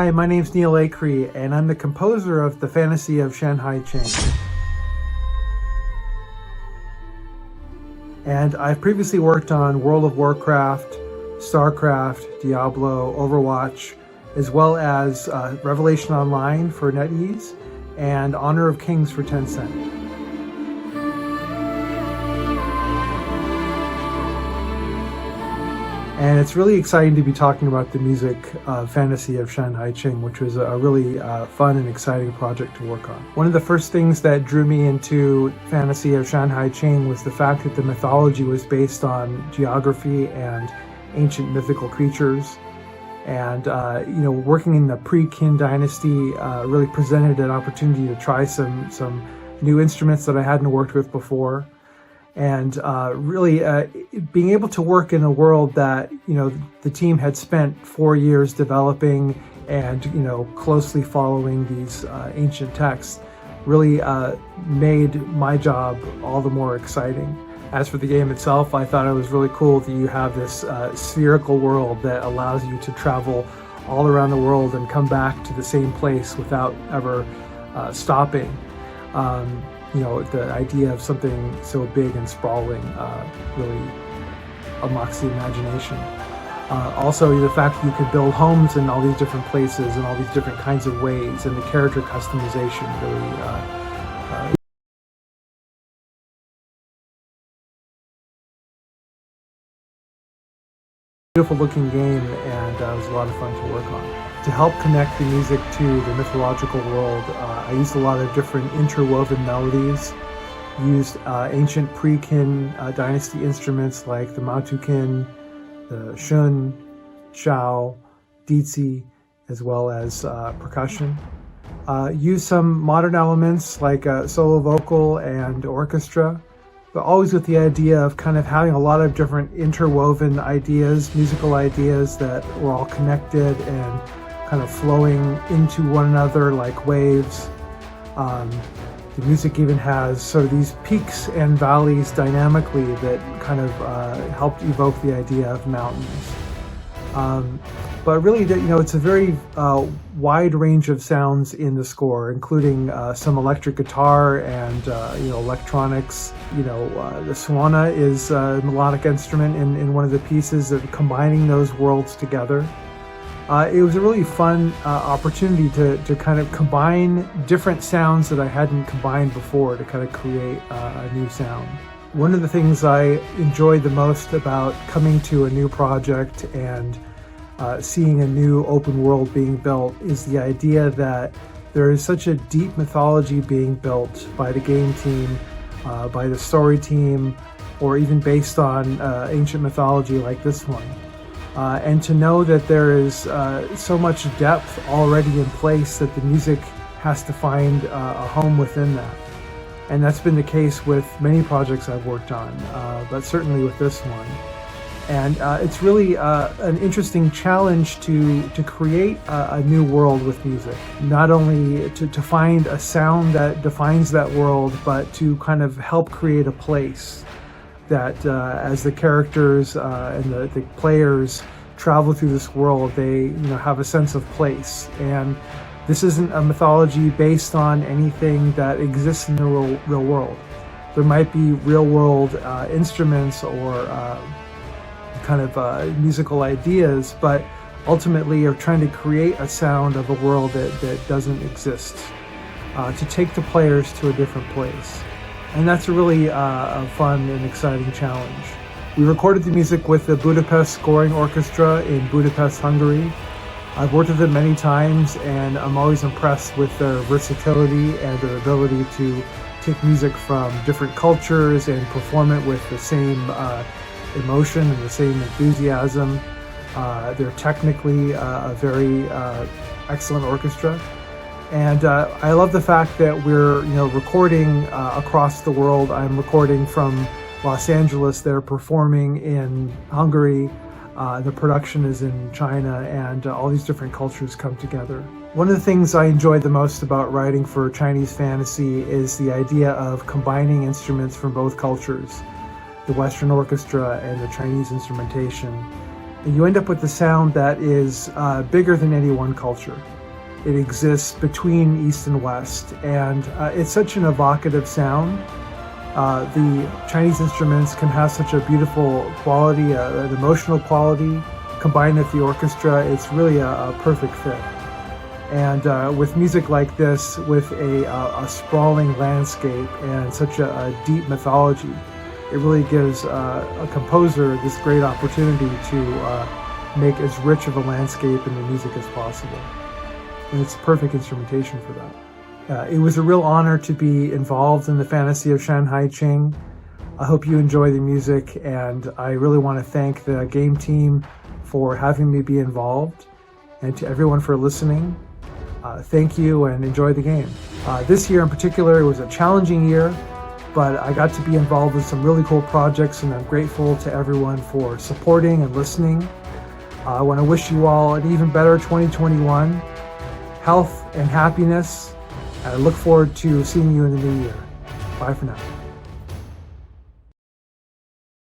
Hi, my name's Neal Acree, and I'm the composer of The Fantasy of Shanhai Ching. And I've previously worked on World of Warcraft, StarCraft, Diablo, Overwatch, as well as Revelation Online for NetEase, and Honor of Kings for Tencent. And it's really exciting to be talking about the music of Fantasy of Shanhai Ching, which was a really fun and exciting project to work on. One of the first things that drew me into Fantasy of Shanhai Ching was the fact that the mythology was based on geography and ancient mythical creatures. And working in the pre-Qin dynasty really presented an opportunity to try some new instruments that I hadn't worked with before. And really being able to work in a world that, the team had spent 4 years developing and, closely following these ancient texts really made my job all the more exciting. As for the game itself, I thought it was really cool that you have this spherical world that allows you to travel all around the world and come back to the same place without ever stopping. The idea of something so big and sprawling really unlocks the imagination. Also, the fact that you could build homes in all these different places and all these different kinds of ways, and the character customization really beautiful looking game, and it was a lot of fun to work on. To help connect the music to the mythological world, I used a lot of different interwoven melodies, used ancient pre-Qin dynasty instruments like the Matukin, the Shun, Shao, Dizi, as well as percussion. Used some modern elements like solo vocal and orchestra, but always with the idea of kind of having a lot of different interwoven ideas, musical ideas that were all connected and kind of flowing into one another like waves. The music even has sort of these peaks and valleys dynamically that kind of helped evoke the idea of mountains. But really, it's a very wide range of sounds in the score, including some electric guitar and electronics. The swana is a melodic instrument in one of the pieces, of combining those worlds together. It was a really fun opportunity to kind of combine different sounds that I hadn't combined before to kind of create a new sound. One of the things I enjoyed the most about coming to a new project and seeing a new open world being built is the idea that there is such a deep mythology being built by the game team, by the story team, or even based on ancient mythology like this one. And to know that there is so much depth already in place that the music has to find a home within that. And that's been the case with many projects I've worked on, but certainly with this one. And it's really an interesting challenge to create a new world with music. Not only to find a sound that defines that world, but to kind of help create a place that as the characters and the players travel through this world, they have a sense of place. And this isn't a mythology based on anything that exists in the real world. There might be real world instruments or kind of musical ideas, but ultimately you're trying to create a sound of a world that doesn't exist, to take the players to a different place. And that's a really fun and exciting challenge. We recorded the music with the Budapest Scoring Orchestra in Budapest, Hungary. I've worked with them many times, and I'm always impressed with their versatility and their ability to take music from different cultures and perform it with the same emotion and the same enthusiasm. They're technically a very excellent orchestra. And I love the fact that we're recording across the world. I'm recording from Los Angeles, they're performing in Hungary, the production is in China, and all these different cultures come together. One of the things I enjoyed the most about writing for Chinese fantasy is the idea of combining instruments from both cultures, the Western orchestra and the Chinese instrumentation. And you end up with a sound that is bigger than any one culture. it exists between East and West, and it's such an evocative sound. The Chinese instruments can have such a beautiful quality, an emotional quality, combined with the orchestra. It's really a perfect fit. And with music like this, with a sprawling landscape and such a deep mythology, it really gives a composer this great opportunity to make as rich of a landscape in the music as possible. And it's perfect instrumentation for that. It was a real honor to be involved in the Fantasy of Shanhai Qing. I hope you enjoy the music, and I really want to thank the game team for having me be involved, and to everyone for listening. Thank you, and enjoy the game. This year in particular, it was a challenging year, but I got to be involved with some really cool projects, and I'm grateful to everyone for supporting and listening. I want to wish you all an even better 2021, health and happiness. I look forward to seeing you in the new year. Bye for now.